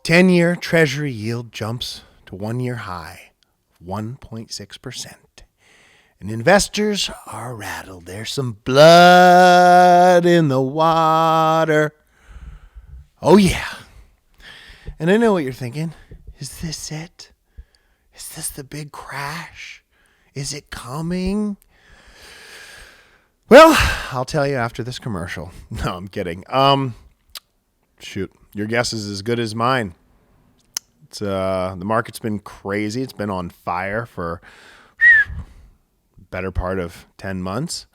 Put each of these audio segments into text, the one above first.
10-year Treasury yield jumps to 1-year high, 1.6%. And investors are rattled. There's some blood in the water. Oh, yeah. And I know what you're thinking. Is this it? Is this the big crash? Is it coming? Well, I'll tell you after this commercial. No, I'm kidding. Shoot, your guess is as good as mine. It's the market's been crazy. It's been on fire for better part of 10 months.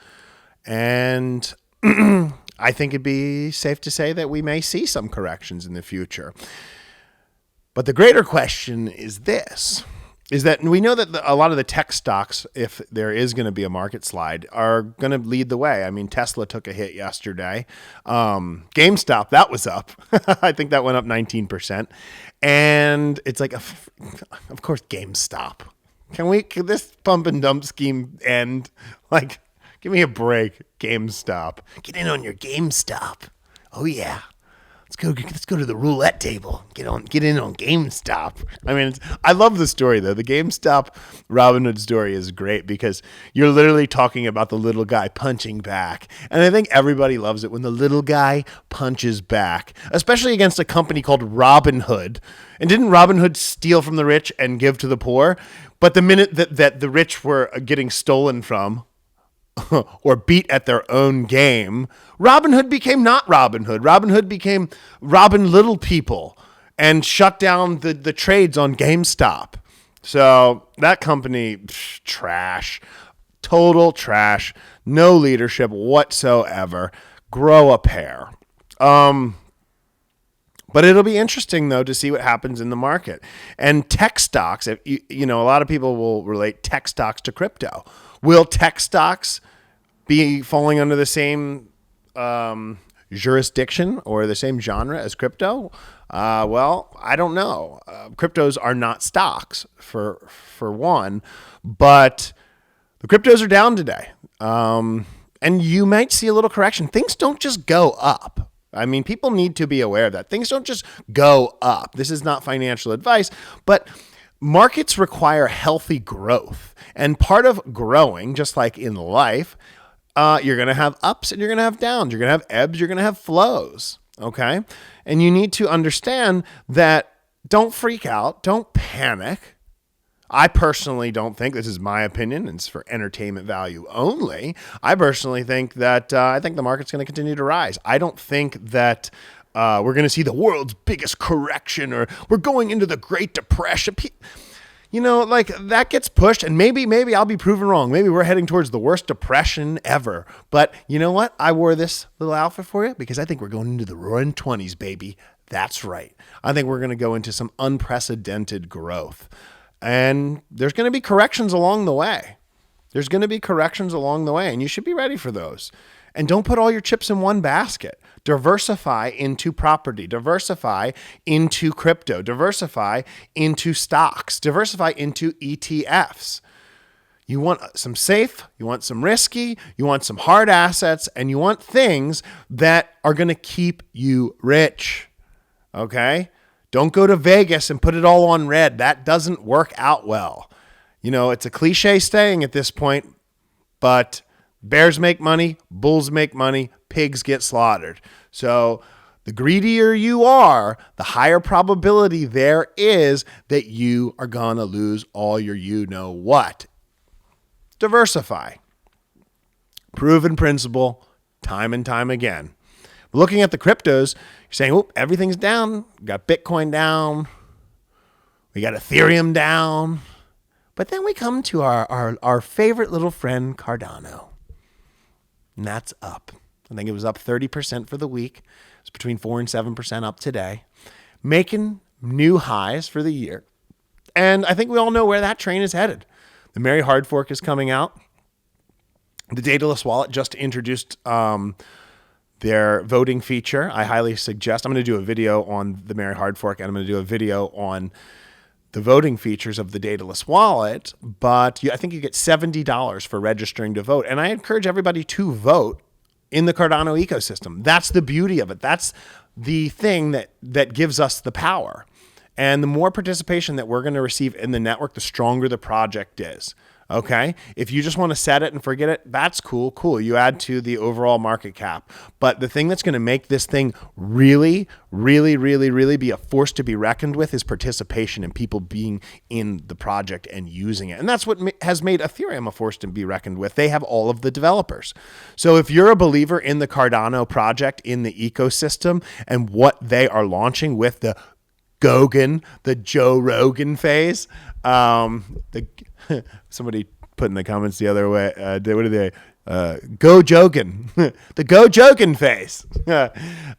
And I think it'd be safe to say that we may see some corrections in the future. But the greater question is this, is that we know that a lot of the tech stocks, if there is going to be a market slide, are going to lead the way. I mean, Tesla took a hit yesterday. GameStop, that was up. I think that went up 19%. And it's like, of course, GameStop. Can this pump and dump scheme end? Like, give me a break, GameStop. Get in on your GameStop. Oh, yeah. Let's go to the roulette table. Get in on GameStop. I mean, I love the story though. The GameStop Robinhood story is great because you're literally talking about the little guy punching back, and I think everybody loves it when the little guy punches back, especially against a company called Robinhood. And didn't Robinhood steal from the rich and give to the poor? But the minute that the rich were getting stolen from, or beat at their own game, Robinhood became not Robinhood. Robinhood became Robin Little People and shut down the trades on GameStop. So that company, trash, total trash, no leadership whatsoever. Grow a pair. But it'll be interesting, though, to see what happens in the market. And tech stocks, a lot of people will relate tech stocks to crypto. Will tech stocks be falling under the same jurisdiction or the same genre as crypto? Well, I don't know. Cryptos are not stocks, for one, but the cryptos are down today. And you might see a little correction. Things don't just go up. I mean, people need to be aware of that. Things don't just go up. This is not financial advice, but markets require healthy growth. And part of growing, just like in life, you're going to have ups and you're going to have downs. You're going to have ebbs. You're going to have flows. Okay. And you need to understand that don't freak out. Don't panic. I personally don't think, this is my opinion, and it's for entertainment value only. I personally think that I think the market's going to continue to rise. I don't think that we're going to see the world's biggest correction or we're going into the Great Depression. Like that gets pushed, and maybe I'll be proven wrong. Maybe we're heading towards the worst depression ever. But you know what? I wore this little outfit for you because I think we're going into the roaring 20s, baby. That's right. I think we're going to go into some unprecedented growth. And there's going to be corrections along the way. And you should be ready for those. And don't put all your chips in one basket. Diversify into property, diversify into crypto, diversify into stocks, diversify into ETFs. You want some safe, you want some risky, you want some hard assets, and you want things that are going to keep you rich. Okay? Don't go to Vegas and put it all on red. That doesn't work out well. It's a cliche saying at this point, but bears make money, bulls make money, pigs get slaughtered. So the greedier you are, the higher probability there is that you are going to lose all your you-know-what. Diversify. Proven principle, time and time again. Looking at the cryptos, you're saying, everything's down. We got Bitcoin down. We got Ethereum down. But then we come to our favorite little friend, Cardano. And that's up. I think it was up 30% for the week. It's between 4 and 7% up today. Making new highs for the year. And I think we all know where that train is headed. The Merry Hard Fork is coming out. The Daedalus wallet just introduced their voting feature. I highly suggest. I'm going to do a video on the Merry Hard Fork, and I'm going to do a video on the voting features of the Daedalus wallet. But I think you get $70 for registering to vote. And I encourage everybody to vote in the Cardano ecosystem. That's the beauty of it. That's the thing that gives us the power. And the more participation that we're going to receive in the network, the stronger the project is. Okay. If you just want to set it and forget it, that's cool. Cool. You add to the overall market cap. But the thing that's going to make this thing really, really, really, really be a force to be reckoned with is participation and people being in the project and using it. And that's what has made Ethereum a force to be reckoned with. They have all of the developers. So if you're a believer in the Cardano project, in the ecosystem, and what they are launching with the Joe Rogan phase, somebody put in the comments the other way, what are they? Go Jogan, the Go Jogan phase.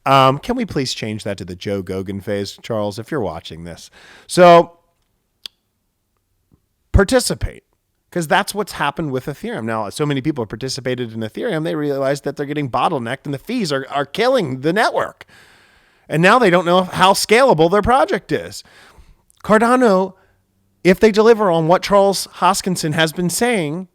Can we please change that to the Joe Gogan phase, Charles, if you're watching this? So participate, because that's what's happened with Ethereum. Now, so many people have participated in Ethereum, they realize that they're getting bottlenecked and the fees are killing the network. And now they don't know how scalable their project is. Cardano, if they deliver on what Charles Hoskinson has been saying,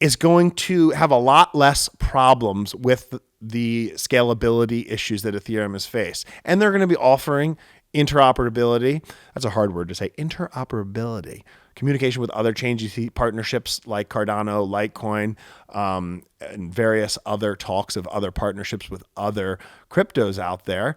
is going to have a lot less problems with the scalability issues that Ethereum has faced. And they're going to be offering interoperability. That's a hard word to say, interoperability. Communication with other chains. You see partnerships like Cardano, Litecoin, and various other talks of other partnerships with other cryptos out there.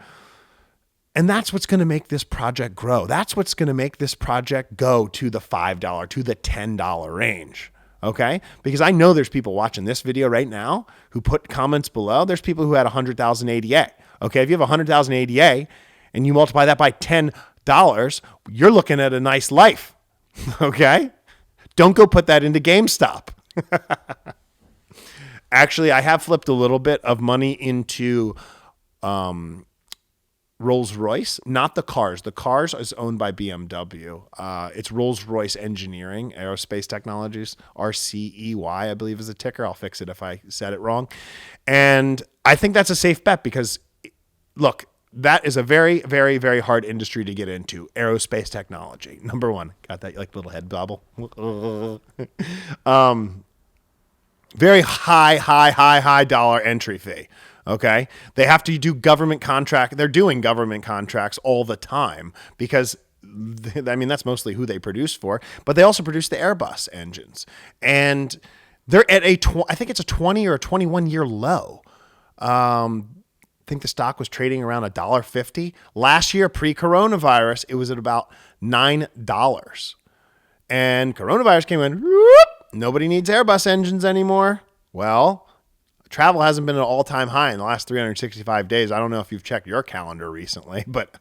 And that's what's going to make this project grow. That's what's going to make this project go to the $5, to the $10 range. Okay? Because I know there's people watching this video right now who put comments below. There's people who had 100,000 ADA. Okay? If you have 100,000 ADA and you multiply that by $10, you're looking at a nice life. Okay? Don't go put that into GameStop. Actually, I have flipped a little bit of money into Rolls-Royce, not the cars. The cars is owned by BMW. It's Rolls-Royce Engineering, Aerospace Technologies, RCEY, I believe is the ticker. I'll fix it if I said it wrong. And I think that's a safe bet because, look, that is a very, very, very hard industry to get into. Aerospace technology, number one. Got that like little head bobble. Very high dollar entry fee. Okay. They have to do government contract. They're doing government contracts all the time because that's mostly who they produce for, but they also produce the Airbus engines and they're at I think it's a 20 or a 21 year low. I think the stock was trading around $1.50. Last year, pre-coronavirus, it was at about $9. And coronavirus came in, whoop, nobody needs Airbus engines anymore. Well, travel hasn't been at an all-time high in the last 365 days. I don't know if you've checked your calendar recently, but,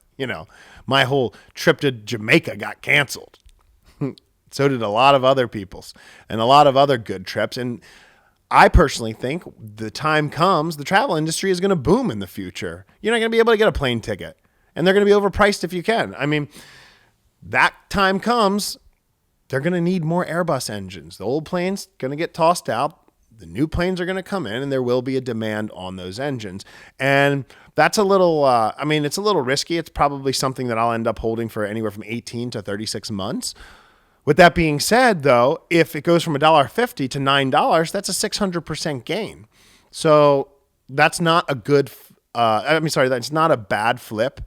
my whole trip to Jamaica got canceled. So did a lot of other people's and a lot of other good trips. And I personally think the time comes, the travel industry is going to boom in the future. You're not going to be able to get a plane ticket, and they're going to be overpriced if you can. That time comes, they're going to need more Airbus engines. The old planes going to get tossed out. The new planes are going to come in, and there will be a demand on those engines. And that's a little, it's a little risky. It's probably something that I'll end up holding for anywhere from 18 to 36 months. With that being said, though, if it goes from $1.50 to $9, that's a 600% gain. So that's not a good, that's not a bad flip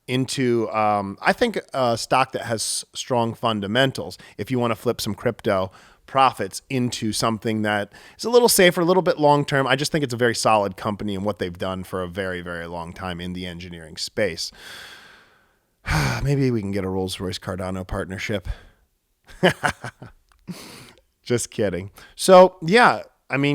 into, I think, a stock that has strong fundamentals. If you want to flip some crypto profits into something that is a little safer, a little bit long-term, I just think it's a very solid company and what they've done for a very, very long time in the engineering space. Maybe we can get a Rolls-Royce Cardano partnership. Just kidding. So yeah,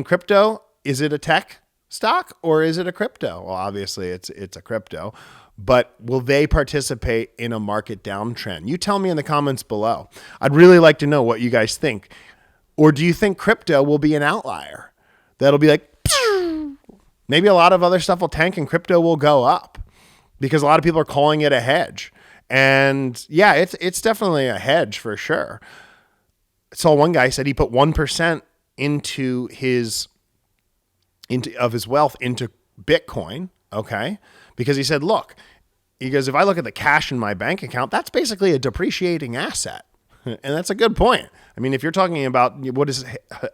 crypto, is it a tech stock or is it a crypto? Well, obviously it's a crypto, but will they participate in a market downtrend? You tell me in the comments below. I'd really like to know what you guys think. Or do you think crypto will be an outlier? That'll be like, maybe a lot of other stuff will tank and crypto will go up because a lot of people are calling it a hedge. And yeah, it's definitely a hedge for sure. I saw one guy said he put 1% of his wealth into Bitcoin. Okay. Because he said, look, he goes, if I look at the cash in my bank account, that's basically a depreciating asset. And that's a good point. I mean, if you're talking about what has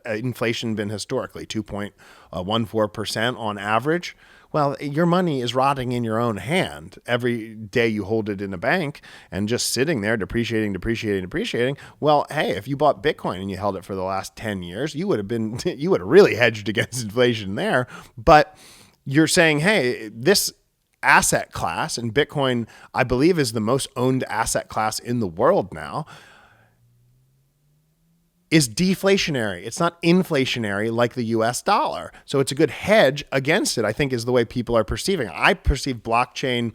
inflation been historically, 2.14% on average, well, your money is rotting in your own hand every day you hold it in a bank and just sitting there depreciating. Well, hey, if you bought Bitcoin and you held it for the last 10 years, you would have really hedged against inflation there. But you're saying, hey, this asset class, and Bitcoin, I believe, is the most owned asset class in the world now, is deflationary. It's not inflationary like the US dollar. So it's a good hedge against it, I think, is the way people are perceiving. I perceive blockchain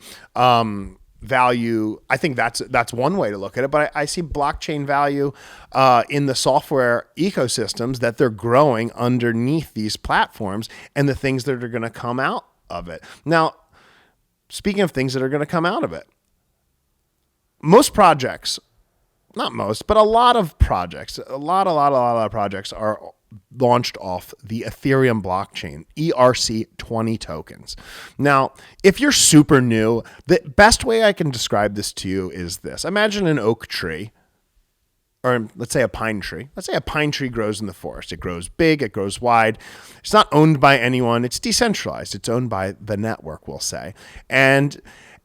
value. I think that's one way to look at it, but I see blockchain value in the software ecosystems that they're growing underneath these platforms and the things that are going to come out of it. Now, speaking of things that are going to come out of it, most projects, not most, but a lot of projects, a lot of projects are launched off the Ethereum blockchain, ERC20 tokens. Now, if you're super new, the best way I can describe this to you is this. Imagine an oak tree, or let's say a pine tree. Let's say a pine tree grows in the forest. It grows big, it grows wide. It's not owned by anyone. It's decentralized. It's owned by the network, we'll say. And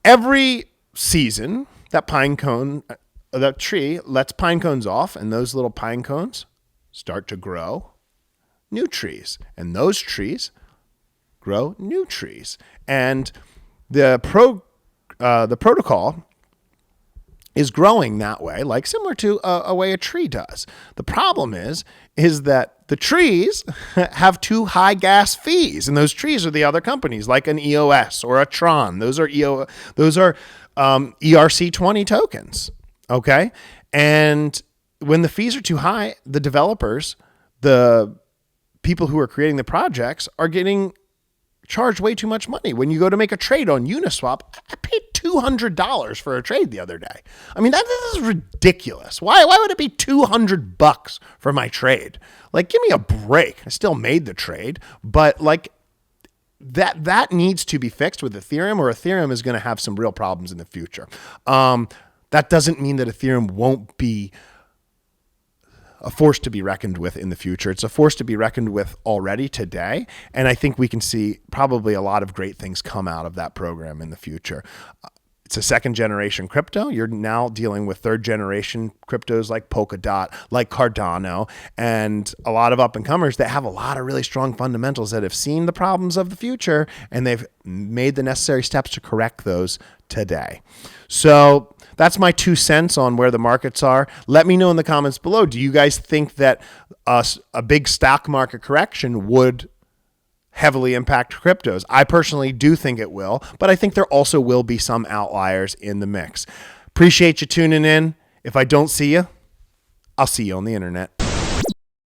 every season, that tree lets pine cones off, and those little pine cones start to grow new trees, and those trees grow new trees. And the protocol is growing that way, like similar to a way a tree does. The problem is that the trees have too high gas fees, and those trees are the other companies, like an EOS or a Tron. Those are ERC20 tokens. Okay. And when the fees are too high, the developers, the people who are creating the projects, are getting charged way too much money. When you go to make a trade on Uniswap, I paid $200 for a trade the other day. I mean, that is ridiculous. Why would it be $200 for my trade? Like, give me a break. I still made the trade, but like, that needs to be fixed with Ethereum, or Ethereum is going to have some real problems in the future. That doesn't mean that Ethereum won't be a force to be reckoned with in the future. It's a force to be reckoned with already today. And I think we can see probably a lot of great things come out of that program in the future. It's a second generation crypto. You're now dealing with third generation cryptos like Polkadot, like Cardano, and a lot of up and comers that have a lot of really strong fundamentals that have seen the problems of the future, and they've made the necessary steps to correct those today. So that's my 2 cents on where the markets are. Let me know in the comments below. Do you guys think that a big stock market correction would heavily impact cryptos? I personally do think it will, but I think there also will be some outliers in the mix. Appreciate you tuning in. If I don't see you, I'll see you on the internet.